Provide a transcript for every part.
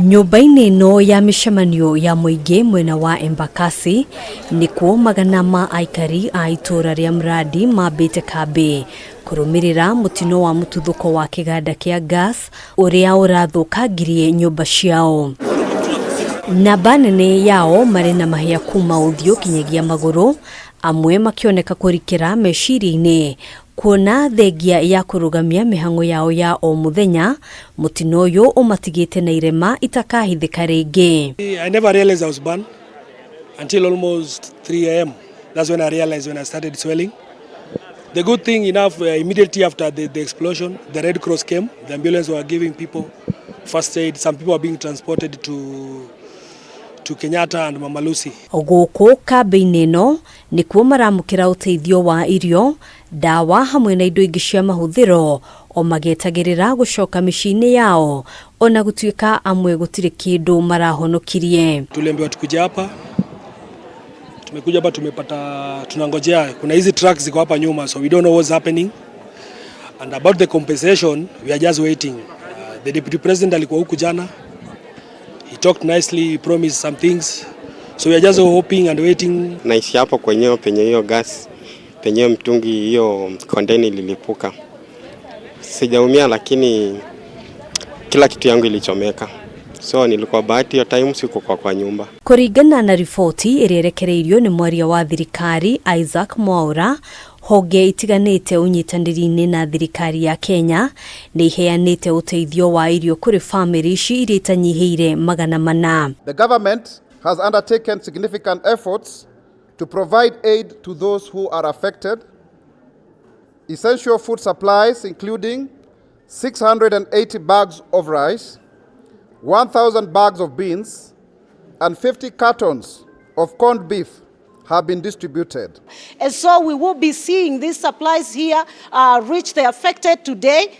Nyumba-inĩ ĩno ya mĩcemanio ya mũingĩ mwena wa Embakasi nĩkuo magana ma aikari a itũra rĩa Mradi mambĩte kambĩ kũrũmĩrĩra mutino wa mũtuthũko wa kĩganda kĩa gas ũrĩa ũrathũkangirie nyũmba ciao. Namba nene yao marĩ na mahĩa kuma ũthiũ kinyagia magũrũ, amwe makĩoneka kũrikĩra meciria-inĩ kuona thengia ya kũrũgamia mĩhang'o yao ya o mũthenya mutino ũyũ ũmatigĩte na irema itakahithĩka rĩngĩ. I never realized I was burned until almost 3 a.m. That's when I realized when I started swelling. The good thing enough, immediately after the explosion, the Red Cross came. The ambulance were giving people first aid. Some people are being transported to Kenyatta and Mama Lucy. Gũkũ kambĩ-inĩ ĩno nĩkuo maramũkĩra ũteithio wa irio, dawa hamwe na indo ingĩ cia mahũthĩro o magĩetagĩrĩra gũcoka mĩciĩ-inĩ yao ona gũtuĩka amwe gũtirĩ kĩndũ marahonokirie. Tuliambiwa tukuje hapa. Tumekuja hapa tunangojea. Kuna hizi trucks ziko hapa nyuma, so we don't know what's happening. And about the compensation, we are just waiting. The deputy president alikuwa huku jana. He talked nicely, he promised some things. So we are just hoping and waiting. Naishi hapo kwenyewe penye hiyo gas, penye mtungi hiyo kondeni lilipuka. Sijaumia lakini kila kitu yangu ilichomeka. So nilikuwa bahati hiyo time siku kwa nyumba. Kũringana na riboti ĩrĩa ĩrekereirio nĩ mwaria wa thirikari Isaac Mwaura, honge itiganĩte ũnyitanĩri-inĩ na thirikari ya Kenya nĩ iheanĩte ũteithio wa irio kũrĩ family ici iria itanyihĩire magana mana. The government has undertaken significant efforts to provide aid to those who are affected. Essential food supplies including 680 bags of rice, 1,000 bags of beans, and 50 cartons of corned beef have been distributed. And so we will be seeing these supplies here reach the affected today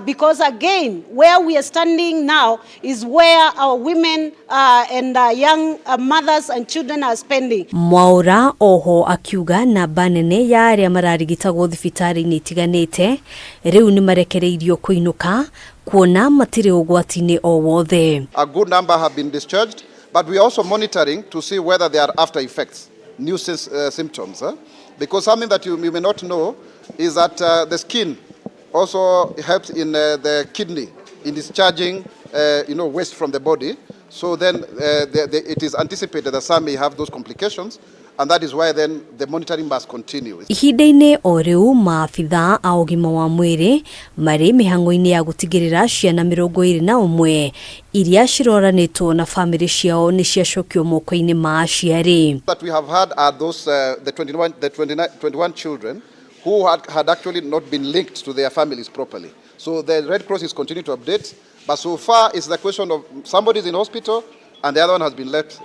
because again, where we are standing now is where our women and young mothers and children are spending. Mwaura oho akiuga namba nene ya arĩa mararigitagwo thibitarĩ-inĩ itiganĩte rĩu nĩ marekereirio kũinũka kuona matirĩ ũgwati-inĩ o wothe. A good number have been discharged, but we are also monitoring to see whether there are after effects. New symptoms, because something that you may not know is that the skin also helps in the kidney in discharging waste from the body. So then it is anticipated that some may have those complications, and that is why then the monitoring must continue. Ihinda-inĩ o rĩu maabitha a ũgima wa mwĩrĩ marĩ mĩhang'o-inĩ ya gũtigĩrĩra ciana 21 iria ciroranĩtwo na family ciao nĩ ciacokio moko-inĩ ma aciari. That we have had are those the 21 children who had actually not been linked to their families properly. So the Red Cross is continuing to update, but so far it's the question of somebody is in hospital and the other one has been left,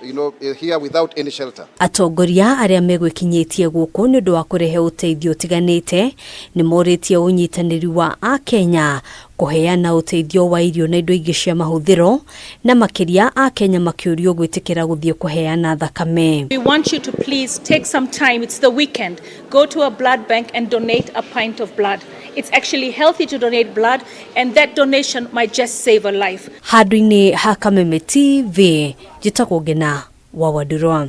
here without any shelter. Atongoria arĩa megwĩkinyĩtie gũkũ nĩ ũndũ wa kũrehe ũteithio tiganĩte nĩ morĩtie ũnyitanĩri wa Akenya kũheana ũteithio wa irio na indo ingĩ cia mahũthĩro na makĩria Akenya makĩũrio gwĩtĩkĩra gũthiĩ kũheana thakame. We want you to please take some time. It's the weekend. Go to a blood bank and donate a pint of blood. It's actually healthy to donate blood, and that donation might just save a life. Handũ-inĩ ha Kameme TV, njĩtagwo Ngena wa Wadurwa.